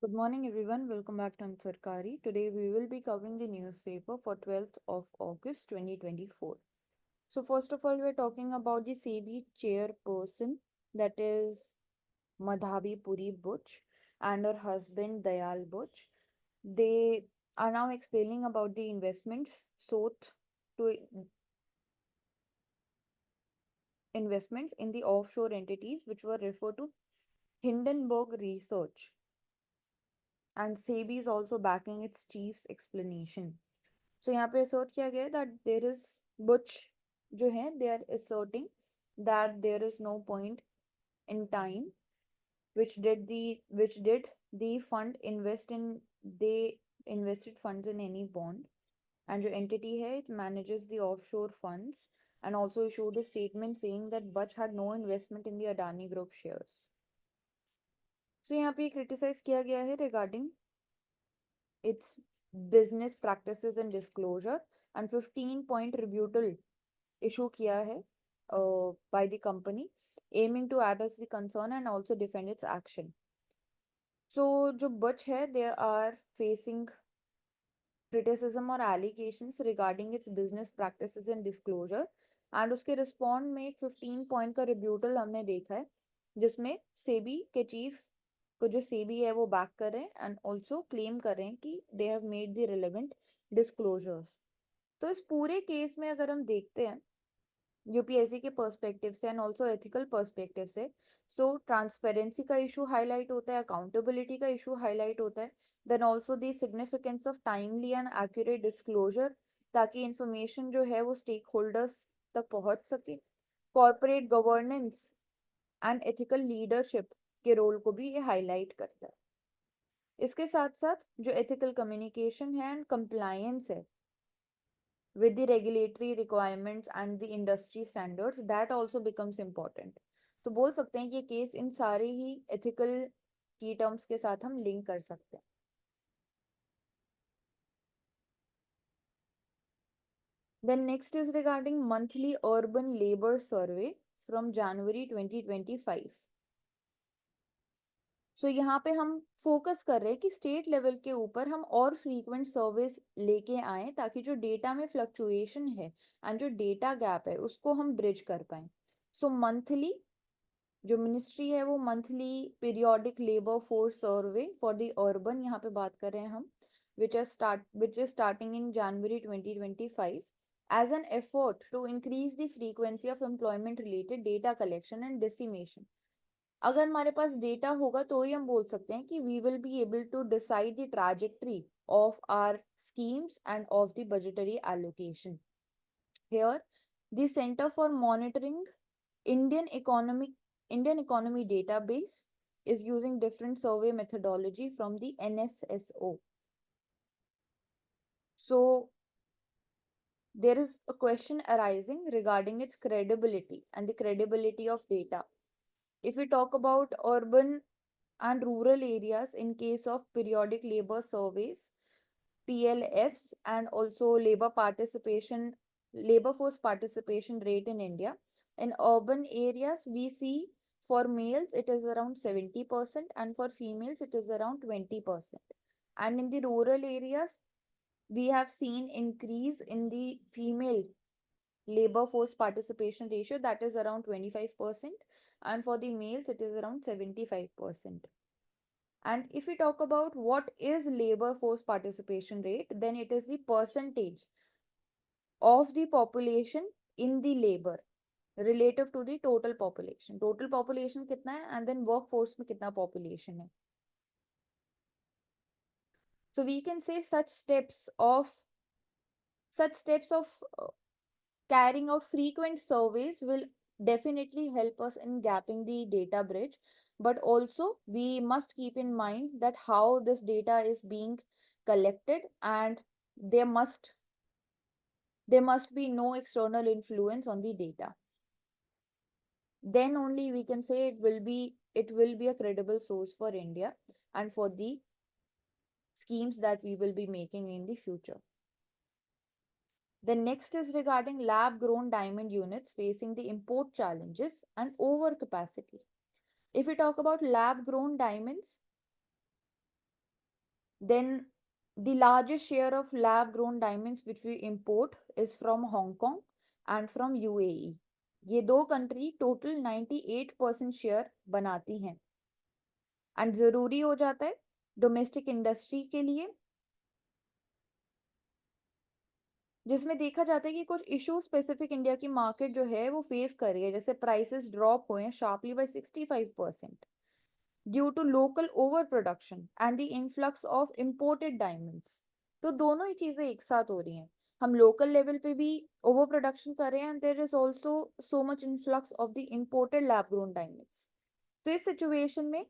Good morning, everyone. Welcome back to Ansarkari. Today, we will be covering the newspaper for 12th of August 2024. So, first of all, we're talking about the SEBI chairperson, that is Madhabi Puri Butch, and her husband Dayal Butch. They are now explaining about the investments sought to investments in the offshore entities, which were referred to Hindenburg Research, and SEBI is also backing its chief's explanation. So यहाँ पे assert किया गया है that there is Butch जो है they are asserting that there is no point in time which did the fund invest in they invested funds in any bond, and जो entity है it manages the offshore funds, and also issued a statement saying that Butch had no investment in the Adani Group shares. So यहाँ पे criticize किया गया है regarding its business practices and disclosure, and 15-point rebuttal issue किया है by the company, aiming to address the concern and also defend its action. So जो Butch है they are facing criticism or allegations regarding its business practices and disclosure, and उसके respond में एक 15 point का रिब्यूटल हमने देखा है जिसमें सेबी के चीफ को जो सेबी है वो बैक कर रहे हैं एंड ऑल्सो क्लेम कर रहे हैं कि they have made the relevant disclosures. तो इस पूरे केस में अगर हम देखते हैं यूपीएससी के पर्सपेक्टिव से एंड ऑल्सो एथिकल पर्सपेक्टिव से, सो ट्रांसपेरेंसी का इशू हाईलाइट होता है, अकाउंटेबिलिटी का इशू हाईलाइट होता है, then also the significance of timely and accurate disclosure, ताकि इंफॉर्मेशन जो है वो स्टेक होल्डर्स तक पहुंच सके. Corporate governance and ethical leadership के रोल को भी ये हाईलाइट करता है. इसके साथ साथ जो एथिकल कम्युनिकेशन है एंड कंप्लायंस है with the regulatory requirements and the industry standards, that also becomes important. तो बोल सकते हैं कि ये केस इन सारे ही ethical key terms के साथ हम लिंक कर सकते हैं. Then next is regarding monthly urban labor survey from January 2025. सो यहाँ पे हम फोकस कर रहे हैं कि स्टेट लेवल के ऊपर हम और फ्रीक्वेंट सर्विस लेके आए ताकि जो डेटा में फ्लक्चुएशन है एंड जो डेटा गैप है उसको हम ब्रिज कर पाए. सो मंथली जो मिनिस्ट्री है वो monthly periodic labour force survey for the urban यहाँ पे बात कर रहे हैं हम, which is starting in January 2025 as an effort to increase the frequency of employment related data collection and dissemination. अगर हमारे पास डेटा होगा तो ही हम बोल सकते हैं कि we will be able to decide the trajectory of our schemes and of the budgetary allocation. Here, the Center for Monitoring Indian Economic Indian Economy Database is using different survey methodology from the NSSO. So there is a question arising regarding its credibility and the credibility of data. If we talk about urban and rural areas in case of periodic labor surveys, PLFs, and also labor force participation rate in India. In urban areas, we see for males it is around 70% and for females it is around 20%. And in the rural areas, we have seen increase in the female labor force participation ratio, that is around 25%, and for the males it is around 75%. And if we talk about what is labor force participation rate, then it is the percentage of the population in the labor relative to the total population. Total population कितना है and then workforce में कितना population है. So we can say such steps of carrying out frequent surveys will definitely help us in gapping the data bridge, but also we must keep in mind that how this data is being collected, and there must there must be no external influence on the data. Then only we can say it will be a credible source for India and for the schemes that we will be making in the future. The next is regarding lab grown diamond units facing the import challenges and overcapacity. If we talk about lab grown diamonds, Then the largest share of lab grown diamonds which we import is from Hong Kong and from UAE. ये दो country total 98% share बनाती हैं and ज़रूरी हो जाता है domestic industry के लिए, जिसमें देखा जाता है कि कुछ इशू स्पेसिफिक इंडिया की मार्केट जो है वो फेस कर रही है, जैसे प्राइसेस ड्रॉप हुए हैं sharply by 65% due to local over production and the influx of imported diamonds. तो दोनों ही चीजें एक साथ हो रही हैं, हम लोकल लेवल पे भी ओवर प्रोडक्शन कर रहे हैं and there is also so much influx of the imported lab grown diamonds. तो इस सिचुएशन में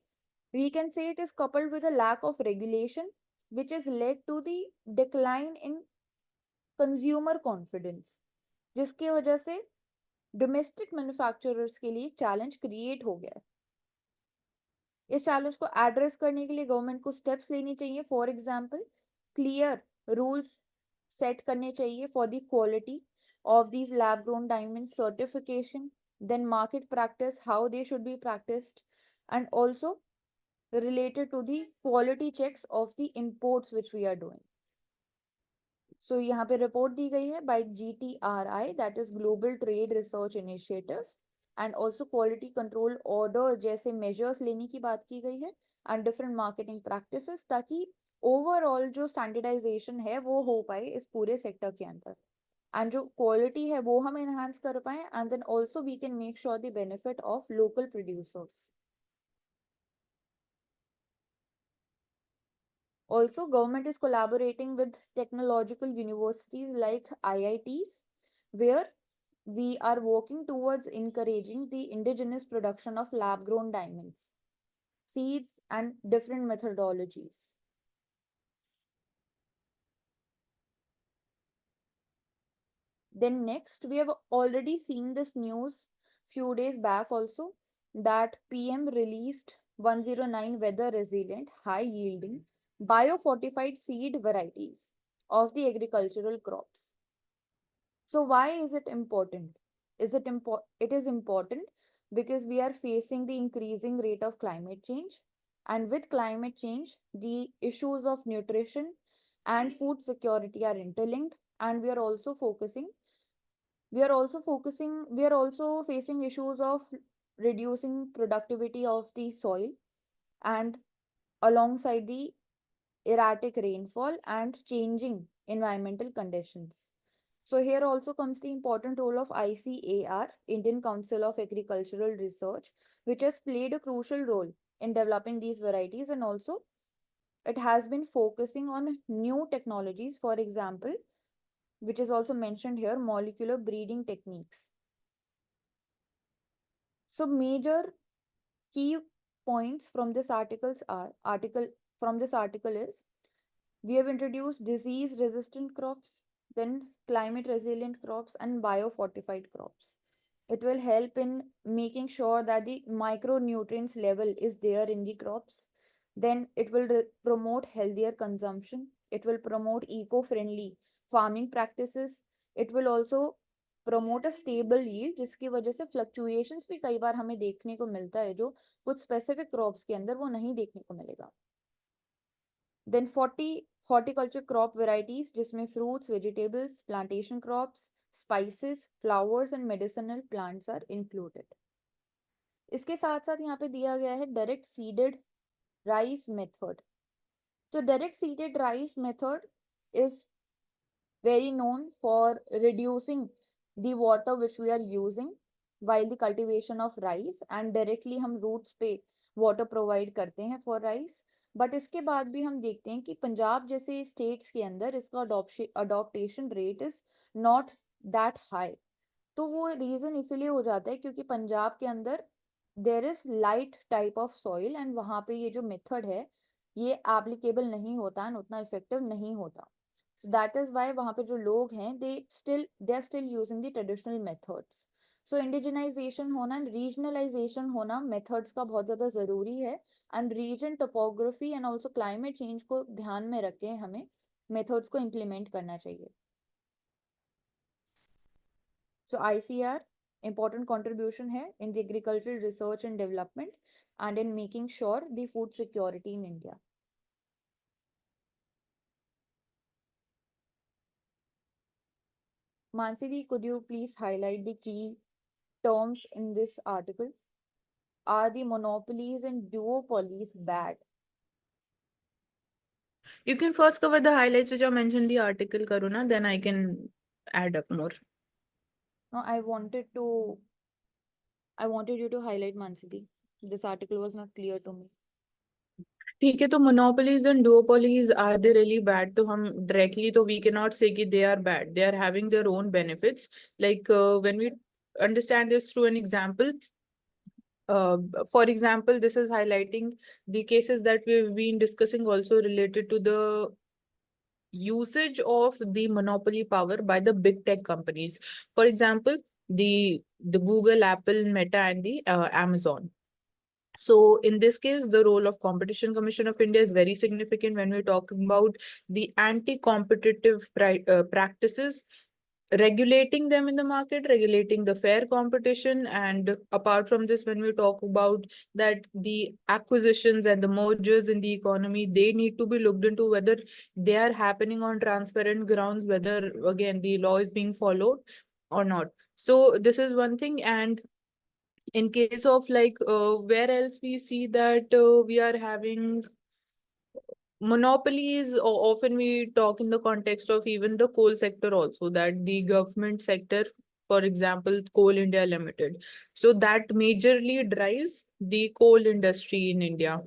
we can say it is coupled with a lack of regulation which has led to the decline in consumer confidence, जिसकी वजह से domestic manufacturers के लिए challenge create हो गया है। इस चैलेंज को एड्रेस करने के लिए गवर्नमेंट को स्टेप्स लेनी चाहिए। For example clear rules set करने चाहिए for the quality of these lab grown diamond certification, then market practice how they should be practised and also related to the quality checks of the imports which we are doing. So यहाँ पे report दी गई है by GTRI, that is Global Trade Research Initiative, and also quality control order जैसे measures लेने की बात की गई है and different marketing practices, ताकि overall जो standardization है वो हो पाए इस पूरे सेक्टर के अंदर एंड जो क्वालिटी है वो हम enhance कर पाए and then also we can make sure the benefit of local producers. Also, government is collaborating with technological universities like IITs, where we are working towards encouraging the indigenous production of lab-grown diamonds, seeds, and different methodologies. Then next, we have already seen this news few days back also, that PM released 109 weather resilient, high yielding, biofortified seed varieties of the agricultural crops. So why is it important? It is important because we are facing the increasing rate of climate change, and with climate change, the issues of nutrition and food security are interlinked, and we are also facing issues of reducing productivity of the soil and alongside the erratic rainfall and changing environmental conditions. So here also comes the important role of ICAR, Indian Council of Agricultural Research, which has played a crucial role in developing these varieties, and also it has been focusing on new technologies, for example, which is also mentioned here, molecular breeding techniques. So major key points from this article is we have introduced disease resistant crops, then climate resilient crops and biofortified crops. It will help in making sure that the micronutrients level is there in the crops. Then it will promote healthier consumption. It will promote eco-friendly farming practices. It will also promote a stable yield, जिसकी वजह से fluctuations भी कई बार हमें देखने को मिलता है जो कुछ specific crops के अंदर वो नहीं देखने को मिलेगा. Then 40 horticulture crop varieties जिसमें fruits, vegetables, plantation crops, spices, flowers and medicinal plants are included. इसके साथ साथ यहाँ पे दिया गया है direct seeded rice method. So direct seeded rice method is very known for reducing the water which we are using while the cultivation of rice, and directly हम roots पे water provide करते हैं for rice. बट इसके बाद भी हम देखते हैं कि पंजाब जैसे स्टेट्स के अंदर इसका adaptation rate is not that high. तो वो रीज़न इसलिए हो जाता है क्योंकि पंजाब के अंदर there is light type of soil and वहाँ पे ये जो मेथड है ये एप्लीकेबल नहीं होता एंड उतना इफेक्टिव नहीं होता। सो दैट इज वाई वहाँ पे जो लोग हैं they are still using the traditional methods. So indigenization होना एंड रीजनलाइजेशन होना मेथड्स का बहुत ज़्यादा ज़रूरी है, and region topography and also climate change को ध्यान में रख के हमें मेथड्स को इम्प्लीमेंट करना चाहिए। So ICR important contribution है in the agricultural research and development and in making sure the food security in India. Mansidi, could you please highlight the key terms in this article? Are the monopolies and duopolies bad? You can first cover the highlights which are mentioned in the article, Karuna, then I can add up more. No, I wanted you to highlight Mansidi. This article was not clear to me. ठीक है, तो monopolies and duopolies, are they really bad? तो हम directly तो we cannot say कि they are bad. They are having their own benefits. Like when we understand this through an example, for example, this is highlighting the cases that we've been discussing also related to the usage of the monopoly power by the big tech companies. For example, the Google, Apple, Meta, and the Amazon. So in this case, the role of Competition Commission of India is very significant when we're talking about the anti-competitive practices, regulating them in the market, regulating the fair competition. And apart from this, when we talk about that the acquisitions and the mergers in the economy, they need to be looked into whether they are happening on transparent grounds, whether again the law is being followed or not. So this is one thing. And in case of like where else we see that we are having monopolies, or often we talk in the context of even the coal sector also, that the government sector, for example, Coal India Limited, so that majorly drives the coal industry in India.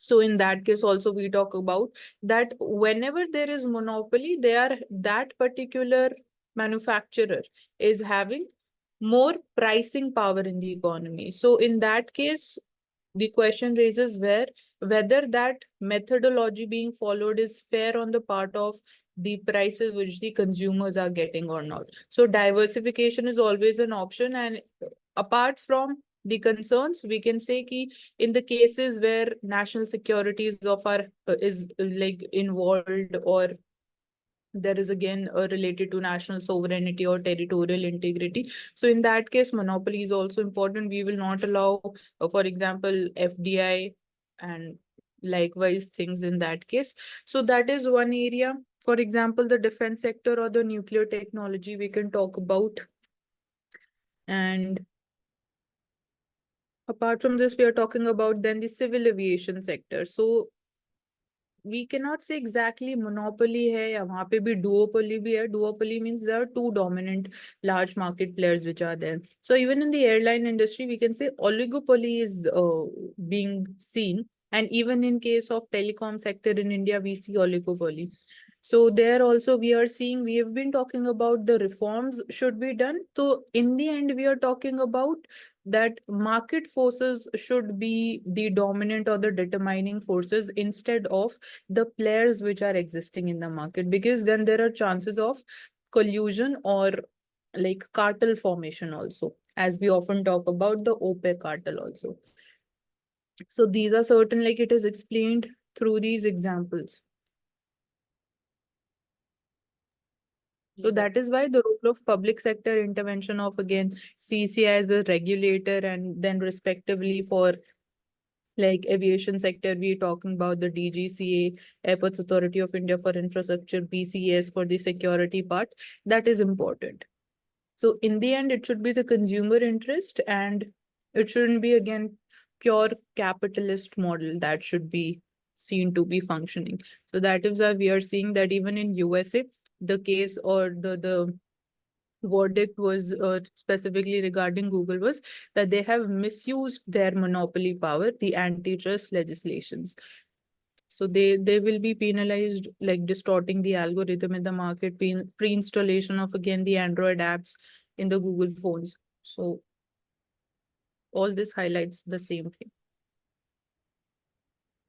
So in that case also we talk about that whenever there is monopoly, they are that particular manufacturer is having more pricing power in the economy. So in that case, the question raises whether that methodology being followed is fair on the part of the prices which the consumers are getting or not. So diversification is always an option. And apart from the concerns, we can say ki in the cases where national securities of our is like involved, or there is again related to national sovereignty or territorial integrity. So in that case, monopoly is also important. We will not allow, for example, FDI and likewise things in that case. So that is one area. For example, the defense sector or the nuclear technology we can talk about. And apart from this, we are talking about then the civil aviation sector. So we cannot say exactly monopoly है या वहाँ पे भी duopoly भी है. Duopoly means there are two dominant large market players which are there. So even in the airline industry, we can say oligopoly is being seen. And even in case of telecom sector in India, we see oligopoly. So there also we are seeing, we have been talking about the reforms should be done. So in the end, we are talking about that market forces should be the dominant or the determining forces instead of the players which are existing in the market, because then there are chances of collusion or like cartel formation also, as we often talk about the OPEC cartel also. So these are certain, like it is explained through these examples. So that is why the role of public sector intervention of again CCI as a regulator, and then respectively for like aviation sector, we're talking about the DGCA, Airports Authority of India for Infrastructure, BCS for the security part. That is important. So in the end, it should be the consumer interest, and it shouldn't be again pure capitalist model that should be seen to be functioning. So that is why we are seeing that even in USA, the case or the verdict was specifically regarding Google was that they have misused their monopoly power, the antitrust legislations. So they will be penalized, like distorting the algorithm in the market, pre-installation of again the Android apps in the Google phones. So all this highlights the same thing.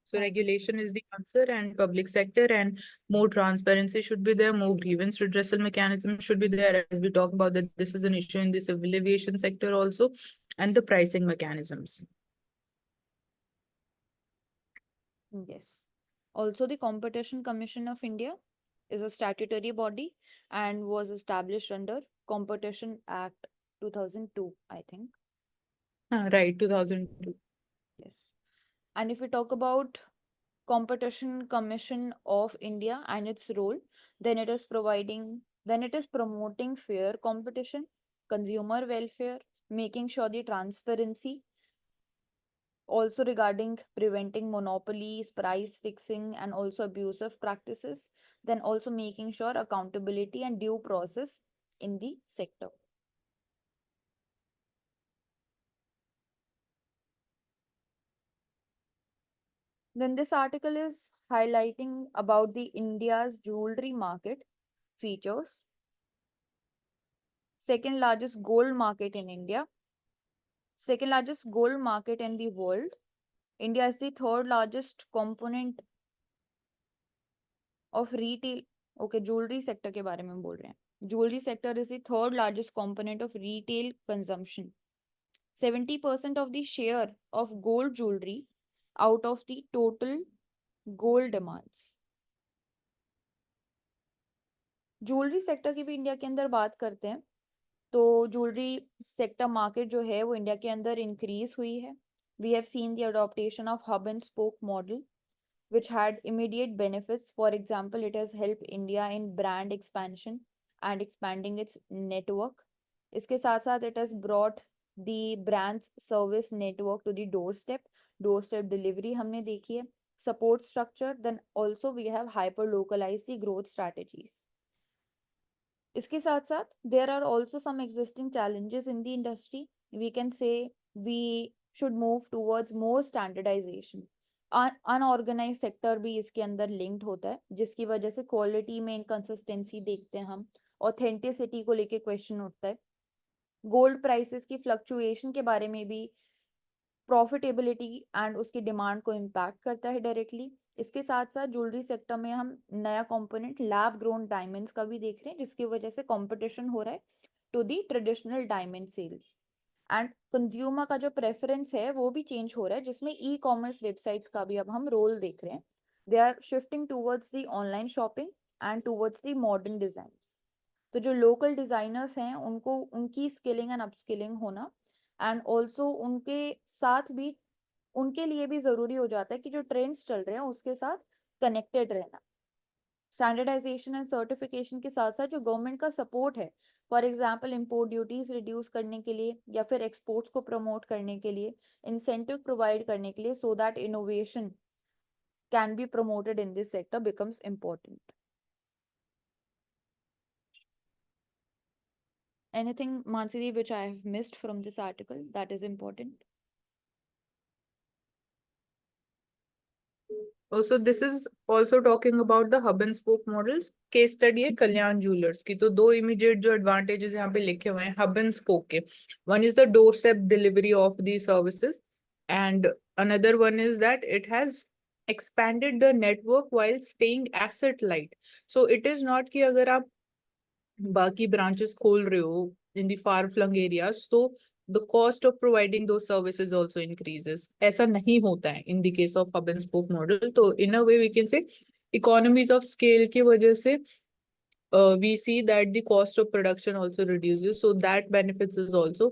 So regulation is the answer, and public sector and more transparency should be there, more grievance redressal mechanism should be there, as we talk about that this is an issue in the civil aviation sector also, and the pricing mechanisms. Yes. Also, the Competition Commission of India is a statutory body and was established under Competition Act 2002, I think. Right, 2002. Yes. And if we talk about Competition Commission of India and its role, then it is providing Then it is promoting fair competition, consumer welfare, making sure the transparency, also regarding preventing monopolies, price fixing, and also abusive practices. Then also making sure accountability and due process in the sector. Then this article is highlighting about the India's jewelry market features. Second largest gold market in India, second largest gold market in the world. India is the third largest component of retail. Okay, jewelry sector के बारे में बोल रहे हैं. Jewelry sector is the third largest component of retail consumption. 70% of the share of gold jewelry out of the total gold demands. Jewellery sector की भी India के अंदर बात करते हैं तो ज्वेलरी सेक्टर मार्केट जो है वो इंडिया के अंदर इंक्रीज हुई है. We have seen the adoption of hub and spoke model which had immediate benefits. For example, it has helped India in brand expansion and expanding its network. इसके साथ साथ it has brought the brand's service network to the doorstep. Doorstep delivery हमने देखी है. Support structure, then also we have hyper localized the growth strategies. इसके साथ साथ there are also some existing challenges in the industry. We can say we should move towards more standardization. Unorganised sector भी इसके अंदर linked होता है जिसकी वजह से क्वालिटी में इनकंसिस्टेंसी देखते हैं हम. ऑथेंटिसिटी को लेके क्वेश्चन उठता है. गोल्ड प्राइसेस की फ्लक्चुएशन के बारे में भी प्रॉफिटेबिलिटी एंड उसकी डिमांड को इम्पैक्ट करता है डायरेक्टली. इसके साथ साथ ज्वेलरी सेक्टर में हम नया कंपोनेंट लैब ग्रोन डायमंड्स का भी देख रहे हैं जिसकी वजह से कंपटीशन हो रहा है to the traditional diamond sales. And consumer का जो प्रेफरेंस है वो भी चेंज हो रहा है जिसमें ई कॉमर्स वेबसाइट्स का भी अब हम रोल देख रहे हैं. They are shifting towards the online shopping and towards the modern designs. तो जो लोकल डिजाइनर्स हैं उनको उनकी स्किलिंग एंड अपस्किलिंग होना एंड ऑल्सो उनके साथ भी उनके लिए भी जरूरी हो जाता है कि जो ट्रेंड्स चल रहे हैं उसके साथ कनेक्टेड रहना. स्टैंडर्डाइजेशन एंड सर्टिफिकेशन के साथ साथ जो गवर्नमेंट का सपोर्ट है, for example import duties reduce करने के लिए या फिर एक्सपोर्ट्स को प्रमोट करने के लिए इंसेंटिव प्रोवाइड करने के लिए so that innovation can be promoted in this sector becomes important. Anything, Mansi, which I have missed from this article that is important? Also, this is also talking about the hub and spoke models. Case study है कल्याण jewellers की. तो दो immediate जो advantages यहाँ पे लिखे हुए हैं हब एंड स्पोक के. One is the door step delivery of the services and another one is that it has expanded the network while staying asset light. So it is not कि अगर आप बाकी branches खोल रहे हो in the far flung areas तो the cost of providing those services also increases. ऐसा नहीं होता है in the case of hub and spoke model. तो in a way we can say economies of scale की वजह से we see that the cost of production also reduces. So that benefits is also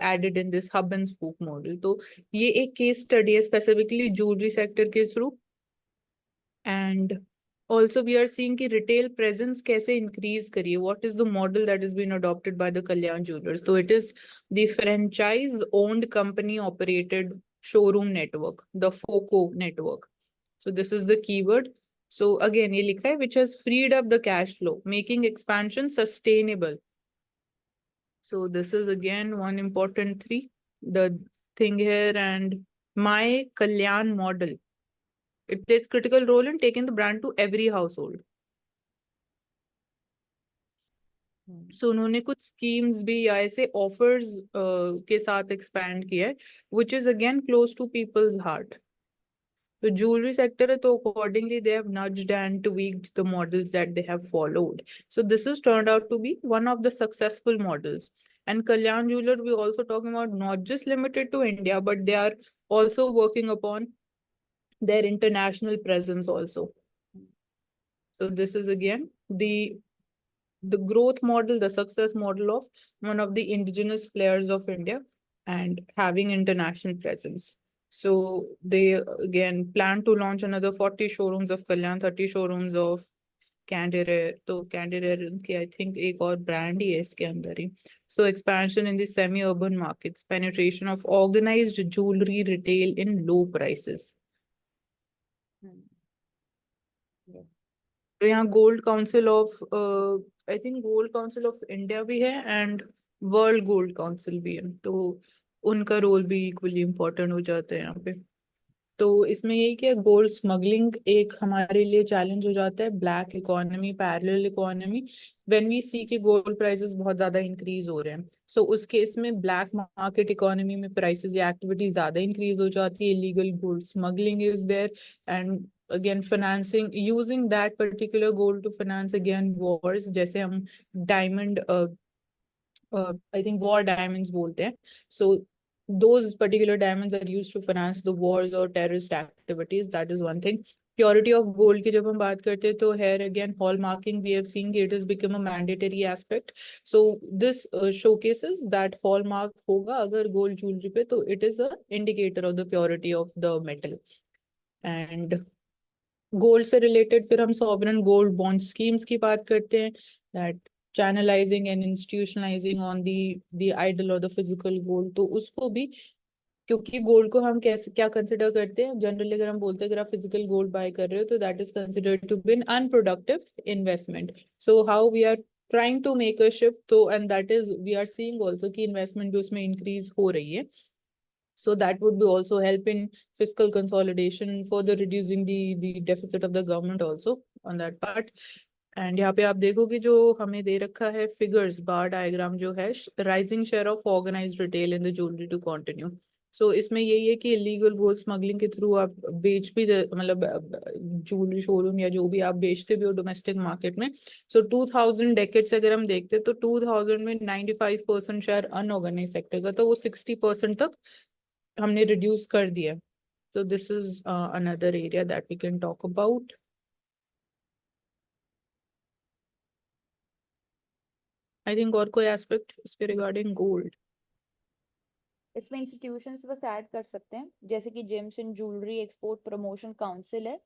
added in this hub and spoke model. तो ये एक case study है specifically jewelry sector के through. And also we are seeing कि retail presence कैसे increase करिए. What is the model that has been adopted by the Kalyan Jewelers? So it is the franchise owned company operated showroom network, the FOCO network. So this is the keyword. So again ये लिखा है which has freed up the cash flow, making expansion sustainable. So this is again one important the thing here. And my Kalyan model, it plays critical role in taking the brand to every household. So उन्होंने कुछ schemes भी या ऐसे offers के साथ expand किया है, which is again close to people's heart. The jewelry sector है तो accordingly they have nudged and tweaked the models that they have followed. So this has turned out to be one of the successful models. And Kalyan Jeweler, we also talking about not just limited to India, but they are also working upon their international presence also. So this is again the growth model, the success model of one of the indigenous players of India and having international presence. So they again plan to launch another 40 showrooms of Kalyan, 30 showrooms of कैंडेरेयर, तो कैंडेरेयर की I think एक और brand ही है इसके अंदर ही. So expansion in the semi-urban markets, penetration of organized jewelry retail in low prices. Yes. तो यहाँ gold council of, I think gold council of India भी है एंड वर्ल्ड गोल्ड काउंसिल भी है, तो उनका रोल भी इक्वली इम्पोर्टेंट हो जाता है यहाँ पे. तो इसमें यही कि गोल्ड स्मगलिंग एक हमारे लिए चैलेंज हो जाता है, black economy, parallel economy, when we see के गोल्ड प्राइसेस बहुत ज्यादा इंक्रीज हो रहे हैं. सो उस केस में ब्लैक मार्केट इकोनॉमी में प्राइसेस या एक्टिविटी ज्यादा इंक्रीज हो जाती है, illegal gold smuggling is there, and again financing, using that particular gold to finance again wars, जैसे हम diamond, I think war diamonds बोलते हैं. So those particular diamonds are used to finance the wars or terrorist activities. That is one thing. Purity of gold की जब हम बात करते हैं तो here again hallmarking we have seen it has become a mandatory aspect. So this showcases that hallmark होगा अगर gold jewelry पे, तो it is a indicator of the purity of the metal. And gold से related फिर हम sovereign gold bond schemes की बात करते हैं, that channelising and institutionalising on the idle और द फिजिकल गोल्ड. तो उसको भी, क्योंकि गोल्ड को हम कैसे क्या कंसिडर करते हैं जनरली, अगर हम बोलते हैं अगर आप फिजिकल गोल्ड बाय कर रहे हो तो that is considered to be an unproductive investment. So how we are trying to make a shift, तो and that is we are seeing also कि इन्वेस्टमेंट भी उसमें इंक्रीज हो रही है. So that would be also help in fiscal consolidation, further reducing the deficit of the government also on that part. And यहाँ पे आप देखोगे जो हमें दे रखा है फिगर्स बार डायग्राम जो है, rising share of organised retail in the jewellery to continue. So इसमें यही है कि इलीगल गोल्ड स्मगलिंग के थ्रू आप बेच भी मतलब ज्वेलरी शोरूम या जो भी आप बेचते भी हो डोमेस्टिक मार्केट में. सो 2000 डेकेड से अगर हम देखते हैं तो 2000 में 95% शेयर अनऑर्गेनाइज सेक्टर का, तो वो 60% तक हमने रिड्यूस कर दिया. So this is another area that we can talk about. I think और कोई एस्पेक्ट इसके रिगार्डिंग गोल्ड. इसमें इंस्टीट्यूशंस बस ऐड कर सकते हैं, जैसे कि James and jewellery export promotion council है,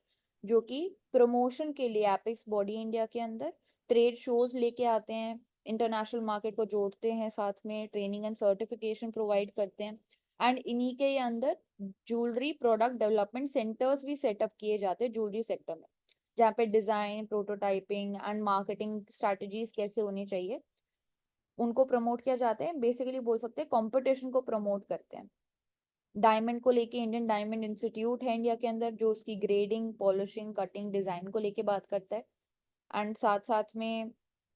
जो कि प्रमोशन के लिए एपेक्स बॉडी इंडिया के अंदर ट्रेड शोज लेके आते हैं, इंटरनेशनल मार्केट को जोड़ते हैं, साथ में ट्रेनिंग एंड सर्टिफिकेशन प्रोवाइड करते हैं. एंड इन्हीं के अंदर ज्वेलरी प्रोडक्ट डेवलपमेंट सेंटर्स भी सेटअप किए जाते हैं ज्वेलरी सेक्टर में, जहाँ पे design, prototyping and marketing strategies कैसे होनी चाहिए उनको प्रमोट किया जाता है. बेसिकली बोल सकते हैं कंपटीशन को प्रमोट करते हैं. डायमंड को लेके इंडियन डायमंड इंस्टीट्यूट है इंडिया के अंदर, जो उसकी ग्रेडिंग, पॉलिशिंग, कटिंग, डिजाइन को लेके बात करता है. एंड साथ साथ में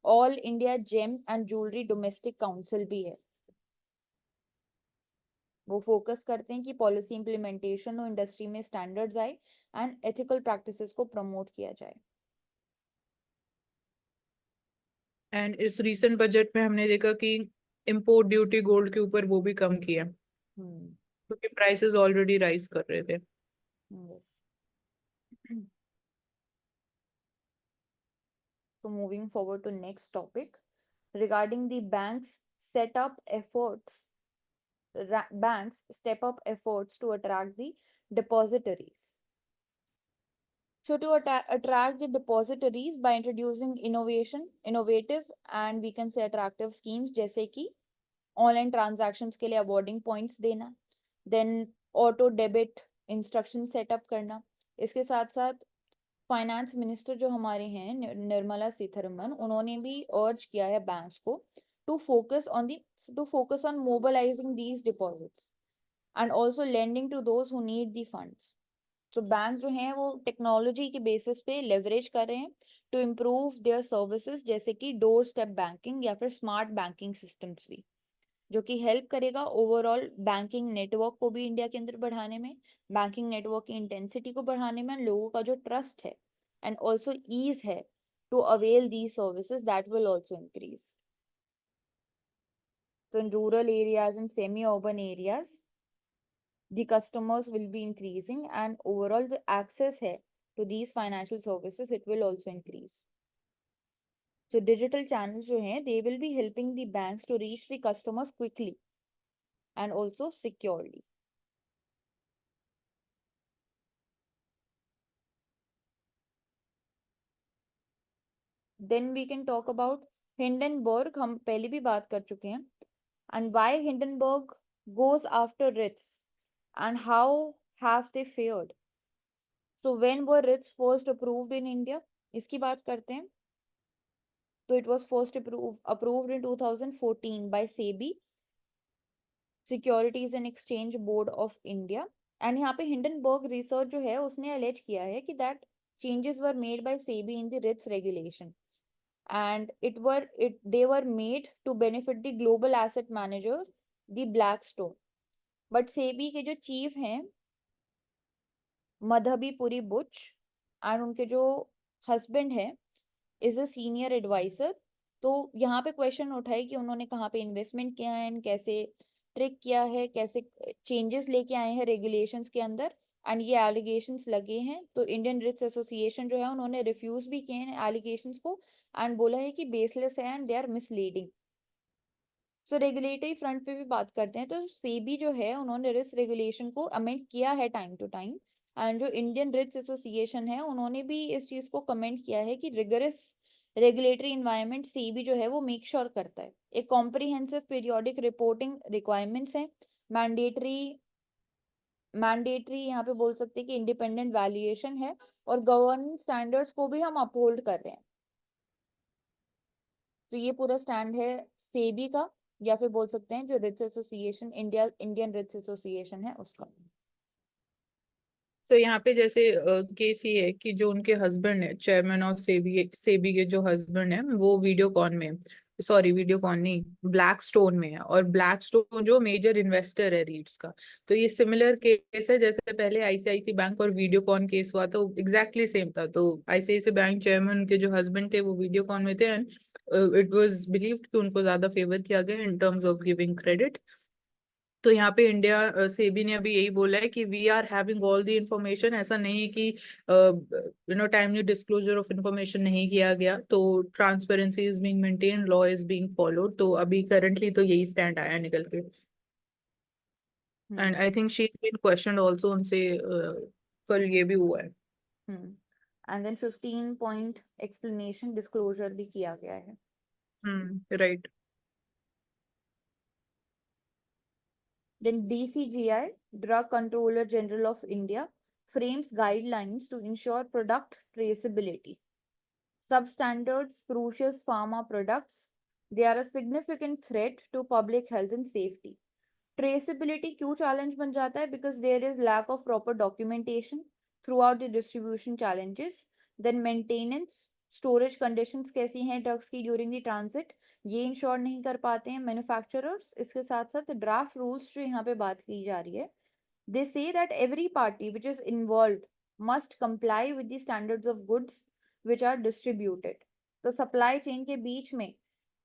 all India gem and jewellery domestic council भी है. वो फोकस करते हैं कि पॉलिसी इंप्लीमेंटेशन और इंडस्ट्री में स्टैंडर्ड्स आए एंड एथिकल प्रैक्टिसेस को प्रमोट किया जाए. एंड इस रीसेंट बजट में हमने देखा कि इम्पोर्ट ड्यूटी गोल्ड के ऊपर वो भी कम किया, क्योंकि प्राइसेस ऑलरेडी राइज कर रहे थे. Yes. So moving forward to next topic regarding the banks set up efforts, banks step up efforts to attract the depositories. So to attract the depositories by introducing innovative and we can say attractive schemes, जैसे कि online transactions के लिए awarding points देना, then auto debit instruction setup करना. इसके साथ साथ finance minister जो हमारे हैं निर्मला सीतारमन, उन्होंने भी अर्ज किया है बैंक्स को to focus on mobilising these deposits and also lending to those who need the funds. तो बैंक जो हैं वो टेक्नोलॉजी के बेसिस पे लेवरेज कर रहे हैं टू इम्प्रूव देयर सर्विसेज, जैसे कि डोर स्टेप बैंकिंग या फिर स्मार्ट बैंकिंग सिस्टम्स भी, जो कि हेल्प करेगा ओवरऑल बैंकिंग नेटवर्क को भी इंडिया के अंदर बढ़ाने में, बैंकिंग नेटवर्क की इंटेंसिटी को बढ़ाने में, लोगों का जो ट्रस्ट है एंड ऑल्सो ईज है to avail the services, that will also increase. So in rural areas and semi-urban areas, the customers will be increasing and overall the access है to these financial services, it will also increase. So digital channels जो हैं, they will be helping the banks to reach the customers quickly and also securely. Then we can talk about Hindenburg, हम पहले भी बात कर चुके हैं, and why Hindenburg goes after Ritz and how have they fared. So when were Ritz first approved in India? इसकी बात करते हैं. So it was first approved in 2014 by SEBI, Securities and Exchange Board of India. And यहाँ पे Hindenburg research जो है उसने allege किया है कि that changes were made by SEBI in the Ritz regulation, and they were made to benefit the global asset manager, the Blackstone. But SEBI के जो chief हैं मधबी पुरी बुच, and उनके जो husband है इज अ सीनियर एडवाइजर. तो यहाँ पे question उठा है कि उन्होंने कहाँ पे इन्वेस्टमेंट किया है एंड कैसे ट्रिक किया है, कैसे चेंजेस लेके आए हैं रेगुलेशंस के अंदर, एंड ये एलिगेशंस लगे हैं. तो इंडियन रिट्स एसोसिएशन जो है उन्होंने रिफ्यूज भी किए हैं एलिगेशंस को एंड बोला है कि बेसलेस है and they are misleading. So regulatory front पे भी बात करते हैं तो सेबी जो है उन्होंने रिस्क रेगुलेशन को अमेंड किया है टाइम टू टाइम, एंड जो इंडियन रिट्स एसोसिएशन है उन्होंने भी इस चीज को कमेंट किया है कि रिगरस रेगुलेटरी इन्वायरमेंट सेबी जो है वो मेक श्योर करता है. एक कॉम्प्रिहेंसिव पीरियोडिक रिपोर्टिंग रिक्वायरमेंट्स है, मैंडेटरी यहाँ पे बोल सकते हैं कि इंडिपेंडेंट वैल्यूएशन है, और गवर्नेंस स्टैंडर्ड्स को भी हम अपहोल्ड कर रहे हैं. तो ये पूरा स्टैंड है सेबी का, या फिर बोल सकते हैं जो REITs association Indian REITs association है उसका. तो यहाँ पे जैसे केस ये है कि जो उनके हस्बैंड है, चेयरमैन ऑफ सेबी सेबी के जो हस्बैंड है वो वीडियोकॉन में, सॉरी वीडियोकॉन नहीं, ब्लैक स्टोन में है, और ब्लैक स्टोन जो मेजर इन्वेस्टर है रीट्स का. तो ये सिमिलर केस है जैसे पहले आईसीआईसी बैंक और वीडियोकॉन केस हुआ, तो एग्जैक्टली सेम था. तो आईसीआईसी बैंक चेयरमैन के जो हस्बैंड थे वो वीडियोकॉन में थे, एंड इट वाज बिलीव्ड कि उनको ज्यादा फेवर किया गया इन टर्म्स ऑफ गिविंग क्रेडिट. तो यहाँ पे इंडिया सेबी ने अभी यही बोला है कि we are having all the information. ऐसा नहीं है कि टाइमली डिस्क्लोजर ऑफ इंफॉर्मेशन नहीं किया गया. तो transparency is being maintain, law is being followed. तो अभी करंटली तो यही स्टैंड आया निकल के. And I think she is been questioned also उनसे कल ये भी हुआ है. And then 15 point explanation disclosure भी किया गया है. Right. Then DCGI, Drug Controller General of India, frames guidelines to ensure product traceability. Substandards crucial pharma products, they are a significant threat to public health and safety. Traceability क्यों challenge बन जाता है? Because there is lack of proper documentation throughout the distribution challenges. Then maintenance, storage conditions कैसी हैं drugs की during the transit, ये ensure नहीं कर पाते हैं मैन्युफैक्चरर्स. इसके साथ साथ ड्राफ्ट रूल्स जो यहाँ पे बात की जा रही है, they say that every party which is involved must comply with the standards of goods which are distributed. तो सप्लाई चेन के बीच में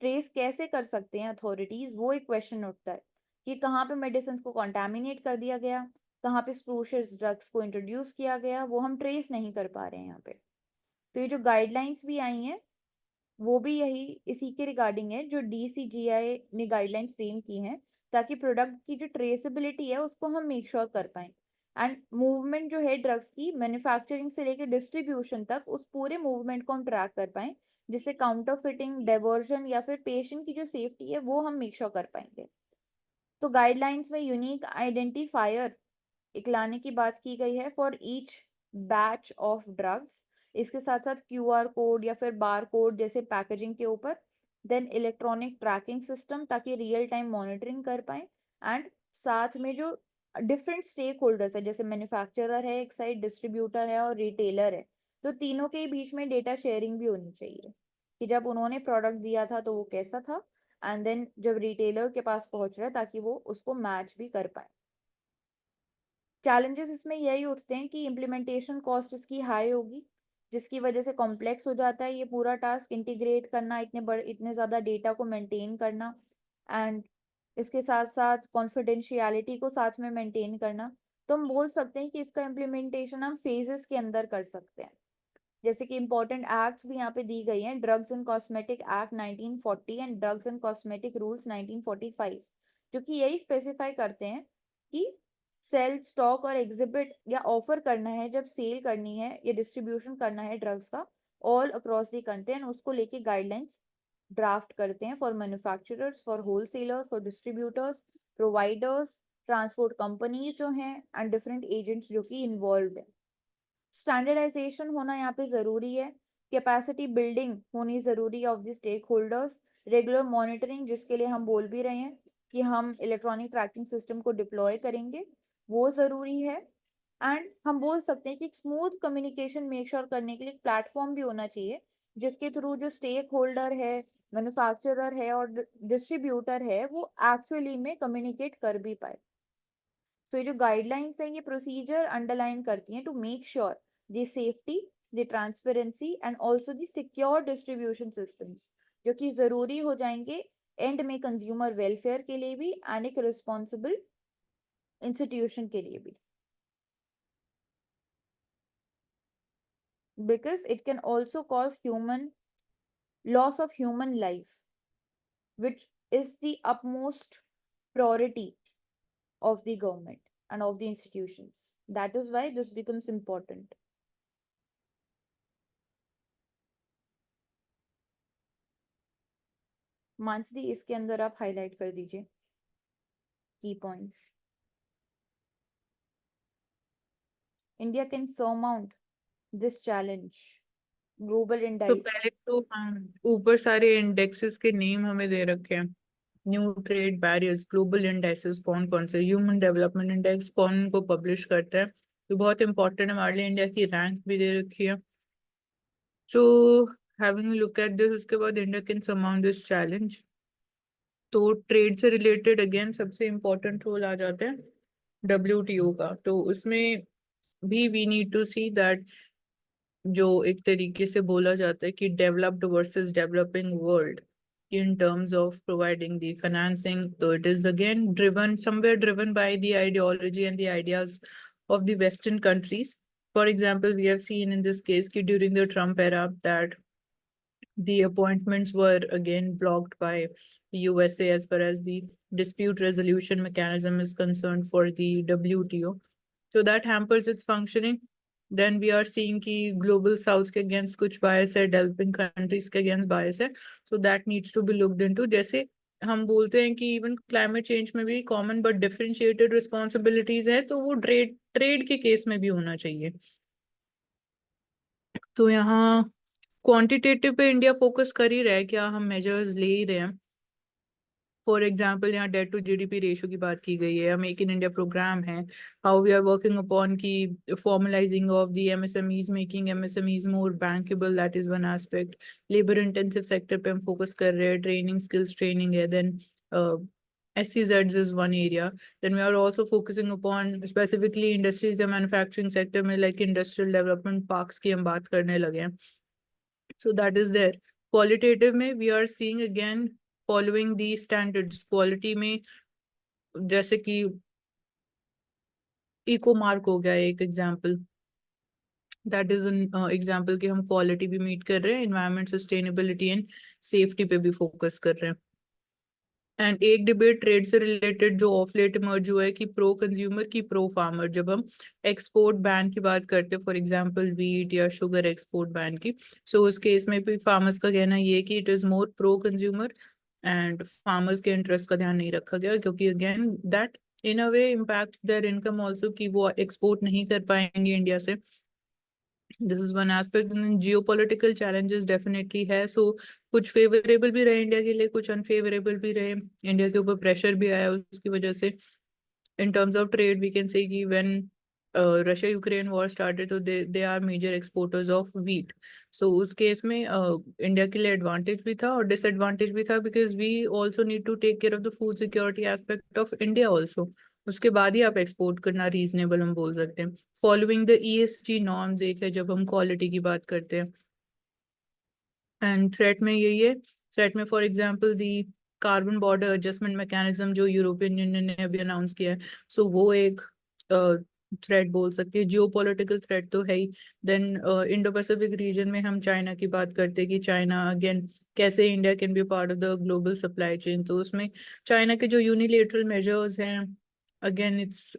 ट्रेस कैसे कर सकते हैं अथॉरिटीज, वो एक क्वेश्चन उठता है कि कहाँ पे मेडिसिन को कॉन्टेमिनेट कर दिया गया, कहाँ पे स्प्रूशियस ड्रग्स को इंट्रोड्यूस किया गया, वो हम ट्रेस नहीं कर पा रहे हैं यहाँ पे. तो ये जो गाइडलाइंस भी आई हैं वो भी यही इसी के रिगार्डिंग है जो DCGI ने गाइडलाइंस फ्रेम की हैं, ताकि प्रोडक्ट की जो ट्रेसेबिलिटी है उसको हम मेक श्योर कर पाए, एंड मूवमेंट जो है ड्रग्स की मैन्युफैक्चरिंग से लेकर डिस्ट्रीब्यूशन तक उस पूरे मूवमेंट को हम ट्रैक कर पाए, जिससे काउंटरफिटिंग, डाइवर्जन या फिर पेशेंट की जो सेफ्टी है वो हम मेक श्योर कर पाएंगे. तो गाइडलाइंस में यूनिक आइडेंटिफायर एक लाने की बात की गई है for each batch of drugs. इसके साथ साथ QR कोड या फिर बार कोड जैसे पैकेजिंग के ऊपर. देन इलेक्ट्रॉनिक ट्रैकिंग सिस्टम ताकि रियल टाइम मॉनिटरिंग कर पाए, एंड साथ में जो डिफरेंट स्टेक होल्डर्स है जैसे मैन्युफैक्चरर है एक साइड, डिस्ट्रीब्यूटर है और रिटेलर है, तो तीनों के बीच में डेटा शेयरिंग भी होनी चाहिए कि जब उन्होंने प्रोडक्ट दिया था तो वो कैसा था, एंड देन जब रिटेलर के पास पहुंच रहा है ताकि वो उसको मैच भी कर पाए. चैलेंजेस इसमें यही उठते हैं कि इम्प्लीमेंटेशन कॉस्ट इसकी हाई होगी, जिसकी वजह से कॉम्प्लेक्स हो जाता है ये पूरा टास्क इंटीग्रेट करना, इतने ज़्यादा डेटा को मेंटेन करना, एंड इसके साथ साथ कॉन्फिडेंशियलिटी को साथ में मेंटेन करना. तो हम बोल सकते हैं कि इसका इम्प्लीमेंटेशन हम फेजेस के अंदर कर सकते हैं. जैसे कि इंपॉर्टेंट एक्ट्स भी यहाँ पे दी गई हैं, drugs and cosmetic act 1940 and drugs and cosmetic rules 1945, जो कि यही स्पेसिफाई करते हैं कि सेल, स्टॉक और एग्जिबिट या ऑफर करना है, जब सेल करनी है या डिस्ट्रीब्यूशन करना है ड्रग्स का, all across the country and उसको लेके गाइडलाइंस ड्राफ्ट करते हैं for manufacturers, for wholesalers, for distributors, providers, transport companies जो हैं एंड डिफरेंट एजेंट्स जो कि इन्वॉल्व है। स्टैंडर्डाइजेशन होना यहाँ पे जरूरी है, कैपेसिटी बिल्डिंग होनी जरूरी है of the stakeholders, regular monitoring जिसके लिए हम बोल भी रहे हैं कि हम इलेक्ट्रॉनिक ट्रैकिंग सिस्टम को डिप्लॉय करेंगे, वो जरूरी है। एंड हम बोल सकते हैं कि स्मूथ कम्युनिकेशन मेक श्योर करने के लिए प्लेटफॉर्म भी होना चाहिए जिसके थ्रू जो स्टेक होल्डर है, मैन्युफैक्चरर है और डिस्ट्रीब्यूटर है वो एक्चुअली में कम्युनिकेट कर भी पाए। तो ये जो गाइडलाइंस है ये प्रोसीजर अंडरलाइन करती हैं to make sure the safety, the transparency and also the secure distribution systems, जो कि जरूरी हो जाएंगे एंड में कंज्यूमर वेलफेयर के लिए भी एंड एक रिस्पॉन्सिबल इंस्टीट्यूशन के लिए भी, because it can also cause human loss of human life, which is the utmost priority of the government and of the institutions. That is why this becomes important. Mansi, इसके अंदर आप highlight कर दीजिए की points. India can surmount this challenge. Global तो indices. पहले तो हम ऊपर सारे इंडेक्सेस के नेम हमें दे रखे हैं। New trade barriers, global indexes कौन कौन से, ह्यूमन डेवलपमेंट इंडेक्स कौन इनको पब्लिश करता है, तो बहुत इंपॉर्टेंट है हमारे लिए। इंडिया की रैंक भी दे रखी है। So having look at this, उसके बाद India can surmount this challenge. तो ट्रेड से रिलेटेड अगेन सबसे इम्पोर्टेंट रोल आ जाता है WTO का। तो उसमें भी we need to see that जो एक तरीके से बोला जाता है कि developed versus developing world in terms of providing the financing. So it is again driven, somewhere driven by the ideology and the ideas of the Western countries. For example, we have seen in this case कि during the Trump era that the appointments were again blocked by USA as far as the dispute resolution mechanism is concerned for the WTO. So that hampers its functioning. Then we are seeing कि global south के against कुछ bias है, developing countries के against bias है. So that needs to be looked into. जैसे हम बोलते हैं कि इवन क्लाइमेट चेंज में भी कॉमन बट डिफरेंशिएटेड रिस्पॉन्सिबिलिटीज है, तो वो ट्रेड के केस में भी होना चाहिए। तो यहाँ क्वांटिटेटिव पे इंडिया फोकस कर ही रहा है, क्या हम मेजर्स ले ही रहे हैं। फॉर एग्जाम्पल यहाँ डेट टू जीडीपी रेशियो की बात की गई है, मेक इन इंडिया प्रोग्राम है, how we are working upon की formalising of the MSMEs, making MSMEs more bankable, that is one aspect. Labour intensive sector पे हम फोकस कर रहे हैं, ट्रेनिंग, स्किल्स ट्रेनिंग है। Then SEZs is one area. Then we are also focusing upon specifically industries या manufacturing sector में like industrial development parks की हम बात करने लगे हैं। So that is there. Qualitative में we are seeing again following the standards. Quality में जैसे कि इको मार्क हो गया एक example, that is an example कि हम क्वालिटी भी मीट कर रहे हैं, एनवायरमेंट, सस्टेनेबिलिटी एंड सेफ्टी पे भी फोकस कर रहे हैं। एंड एक डिबेट ट्रेड से रिलेटेड जो ऑफ लेट इमर्ज हुआ है कि प्रो कंज्यूमर की प्रो फार्मर, जब हम एक्सपोर्ट बैन की बात करते हैं फॉर एग्जांपल वीट या शुगर एक्सपोर्ट बैन की, सो उस केस में भी फार्मर्स का कहना ये है कि it is more pro consumer and farmers के इंटरेस्ट का ध्यान नहीं रखा गया, क्योंकि again that in a way impact there income also, कि वो एक्सपोर्ट नहीं कर पाएंगे इंडिया से। This is one aspect. Geo political challenges definitely है, सो कुछ फेवरेबल भी रहे इंडिया के लिए, कुछ अनफेवरेबल भी रहे। इंडिया के ऊपर प्रेशर भी आया उसकी वजह से। In terms of trade we can say कि when Russia Ukraine war started, तो they are major exporters of wheat. So उस केस में इंडिया के लिए एडवांटेज भी था और डिसएडवांटेज भी था, because we also need to take care of the food security aspect of India also. उसके बाद ही आप एक्सपोर्ट करना रीजनेबल हम बोल सकते हैं। फॉलोइंग द ESG नॉर्म्स एक है जब हम क्वालिटी की बात करते हैं। एंड थ्रेट में यही है, थ्रेट में for example the carbon border adjustment mechanism जो यूरोपियन यूनियन ने अभी अनाउंस किया है, सो वो एक थ्रेट बोल सकते हैं। जियो पॉलिटिकल थ्रेट तो है ही। देन इंडो पैसिफिक रीजन में हम चाइना की बात करते हैं कि चाइना अगेन कैसे India can be part of the global supply chain, तो उसमें चाइना के जो यूनिलेटरल मेजर्स हैं, again it's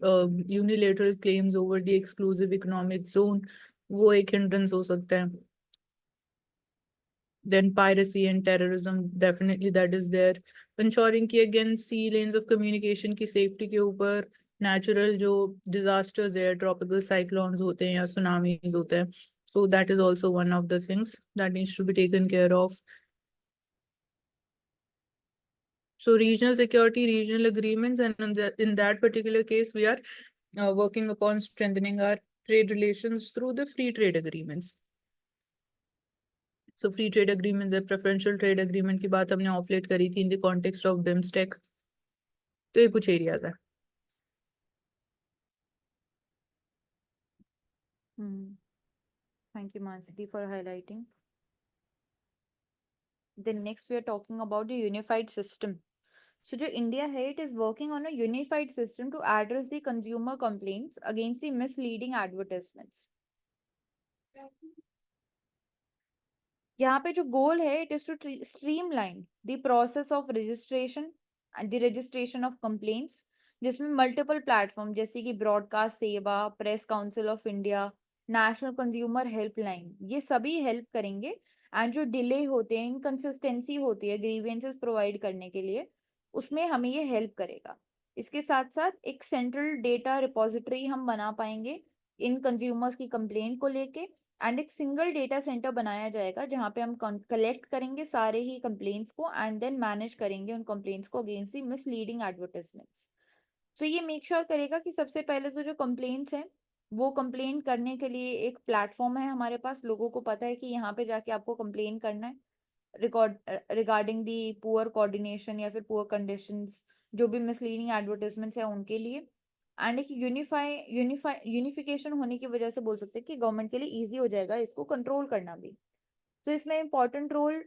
unilateral claims over the exclusive economic zone, वो एक हिंड्रेंस हो सकता है। Then piracy and terrorism, definitely that is there. Ensuring कि again sea lanes of communication की safety के ऊपर natural जो disasters है, tropical cyclones होते हैं या tsunamis होते हैं, so that is also one of the things that needs to be taken care of. So regional security, regional agreements, and in that particular case, we are working upon strengthening our trade relations through the free trade agreements. So free trade agreements है, preferential trade agreement की बात हमने of late करी थी in the context of BIMSTEC. तो ये कुछ areas है. Thank you, Mansi, for highlighting. Then next we are talking about the unified system. So जो India है, it is working on a unified system to address the consumer complaints against the misleading advertisements. यहाँ पे जो गोल है, it is to streamline the process of registration and the registration of complaints, जिसमें multiple platform जैसे कि broadcast सेवा, press council of India, national consumer helpline, ये सभी हेल्प करेंगे। एंड जो डिले होते हैं, इनकंसिस्टेंसी होती है ग्रीवेंसेस प्रोवाइड करने के लिए, उसमें हमें ये हेल्प करेगा। इसके साथ साथ एक सेंट्रल डेटा रिपोजिटरी हम बना पाएंगे इन कंज्यूमर्स की कंप्लेंट को लेके, एंड एक सिंगल डेटा सेंटर बनाया जाएगा जहाँ पे हम कलेक्ट करेंगे सारे ही कंप्लेंट्स को एंड देन मैनेज करेंगे उन कंप्लेंट्स को अगेंस्ट दी मिसलीडिंग एडवर्टाइजमेंट्स। सो ये मेक श्योर करेगा कि सबसे पहले तो जो कंप्लेंट्स हैं वो कंप्लेन करने के लिए एक प्लेटफॉर्म है हमारे पास, लोगों को पता है कि यहाँ पे जाके आपको कंप्लेन करना है रिगार्डिंग दी पुअर कोऑर्डिनेशन या फिर पुअर कंडीशंस, जो भी मिसलीडिंग एडवर्टाइजमेंट्स है उनके लिए। एंड एक यूनिफिकेशन होने की वजह से बोल सकते हैं कि गवर्नमेंट के लिए इजी हो जाएगा इसको कंट्रोल करना भी। तो इसमें इंपॉर्टेंट रोल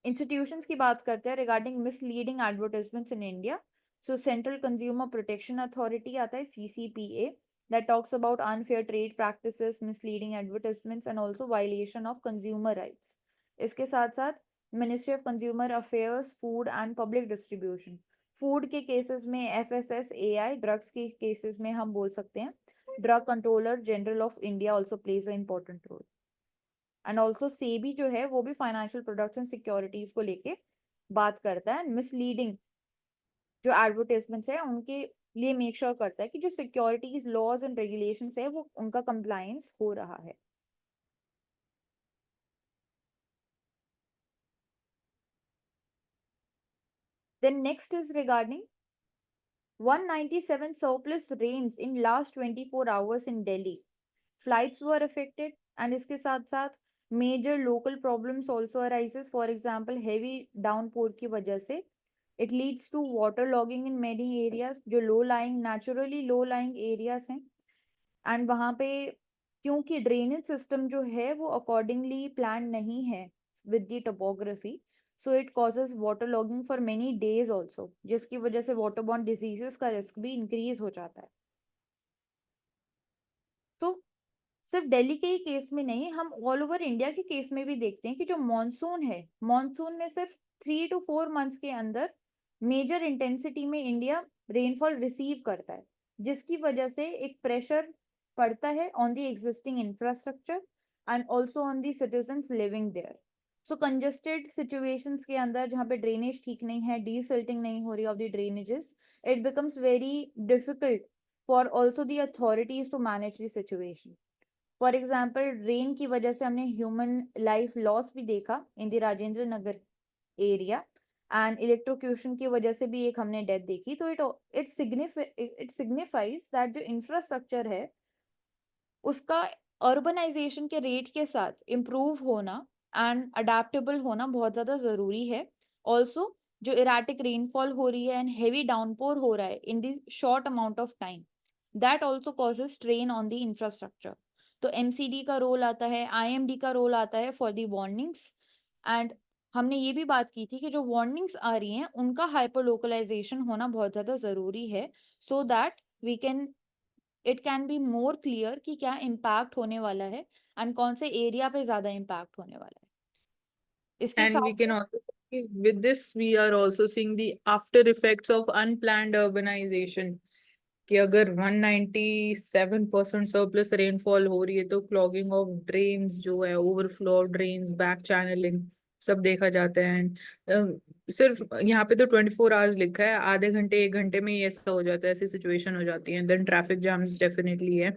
इंस्टीट्यूशंस की बात करते हैं regarding misleading advertisements in India. So central consumer protection authority आता है, CCPA, that talks about unfair trade practices, misleading advertisements and also violation of consumer rights. इसके साथ साथ ministry of consumer affairs, food and public distribution, food के cases में FSSAI, drugs के cases में हम बोल सकते हैं drug controller general of India also plays a important role. And also SEBI जो है वो भी फाइनेंशियल प्रोडक्ट्स एंड सिक्योरिटीज को लेके बात करता है। मिसलीडिंग जो एडवर्टाइजमेंट्स है उनके लिए मेक श्योर करता है कि जो सिक्योरिटीज लॉज एंड रेगुलेशंस है वो उनका कंप्लायंस हो रहा है। Then next is regarding 197 surplus rains in last 24 hours in Delhi. Flights were affected and इसके साथ साथ major local problems also arises. For example, heavy downpour की वजह से it leads to water logging in many areas, जो low lying naturally low lying areas हैं। And वहाँ पे क्योंकि ड्रेनेज सिस्टम जो है वो अकॉर्डिंगली प्लान नहीं है with the topography, so it causes water logging for many days also, जिसकी वजह से वाटर बॉर्न डिजीजेस का रिस्क भी इंक्रीज हो जाता है। तो सिर्फ दिल्ली के ही केस में नहीं, हम ऑल ओवर इंडिया के केस में भी देखते हैं कि जो मॉनसून है, मॉनसून में सिर्फ 3 to 4 मंथ्स के अंदर मेजर इंटेंसिटी में इंडिया रेनफॉल रिसीव करता है, जिसकी वजह से एक प्रेशर पड़ता है on the existing infrastructure and also on the citizens living there. So congested situations के अंदर जहाँ पे ड्रेनेज ठीक नहीं है, डीसिल्टिंग नहीं हो रही of the drainages, it becomes very difficult for also the authorities to manage the situation. For example rain की वजह से हमने ह्यूमन लाइफ लॉस भी देखा in the Rajendra Nagar area, and electrocution की वजह से भी एक हमने डेथ देखी। तो इट सिग्निफाइज दैट जो इंफ्रास्ट्रक्चर है उसका अर्बनाइजेशन के रेट के साथ इम्प्रूव होना एंड अडेप्टेबल होना बहुत ज़्यादा ज़रूरी है। ऑल्सो जो इराटिक रेनफॉल हो रही है एंड हेवी डाउनपोर हो रहा है in the short amount of time, that also causes strain on the infrastructure. तो MCD का रोल आता है, IMD का रोल आता है फॉर द वार्निंग्स। एंड हमने ये भी बात की थी कि जो वार्निंग्स आ रही हैं उनका हाइपर लोकलाइजेशन होना बहुत ज़्यादा ज़रूरी है, so that we can it can be more clear कि क्या इम्पैक्ट होने वाला है एंड कौन से एरिया पे ज्यादा इम्पैक्ट होने वाला है। इसके And we साथ can also see with this, we are also seeing the after effects of unplanned urbanization. कि अगर 197% सरप्लस रेनफॉल हो रही है तो क्लॉगिंग ऑफ ड्रेन्स जो है, overflow of drains, back channelling सब देखा जाता है। सिर्फ यहाँ पे तो 24 आवर्स लिखा है, आधे घंटे 1 घंटे में ही ऐसा हो जाता है, ऐसी सिचुएशन हो जाती है। देन ट्रैफिक जैम्स डेफिनेटली है।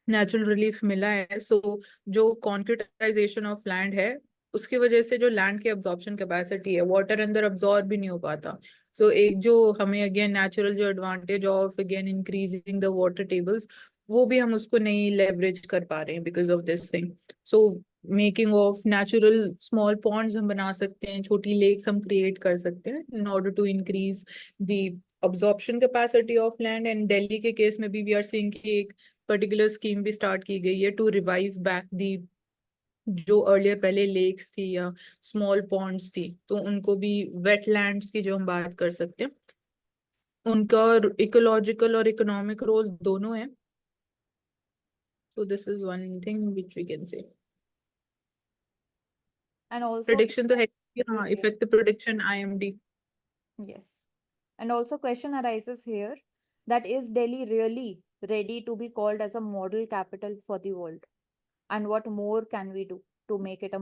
नेचुरल रिलीफ मिला है। सो जो कॉन्क्रीटाइजेशन ऑफ लैंड है उसकी वजह से जो लैंड की अब्जॉर्प्शन कैपेसिटी है, वाटर अंदर अब्जॉर्ब भी नहीं हो पाता। सो एक जो हमें अगेन नेचुरल जो advantage of again increasing the water tables, वो भी हम उसको नहीं लेवरेज कर पा रहे हैं because of this thing. So making of natural small ponds हम बना सकते हैं, छोटी लेक्स हम क्रिएट कर सकते हैं in order to increase the absorption capacity of land। And Delhi के केस में भी वी आर सीइंग कि एक पर्टिकुलर स्कीम भी स्टार्ट की गई है टू रिवाइव बैक दी जो अर्लियर पहले लेक्स थी या स्मॉल पॉन्ड्स थी, तो उनको भी वेटलैंड्स की जो हम बात कर सकते हैं, उनका इकोलॉजिकल और इकोनॉमिक रोल दोनों है। So this is one thing which we can say. And also, prediction तो है कि हाँ, effective prediction IMD। yes. And also question arises here that is Delhi really ready to be called as a model capital for the world? And what more can we do to make it a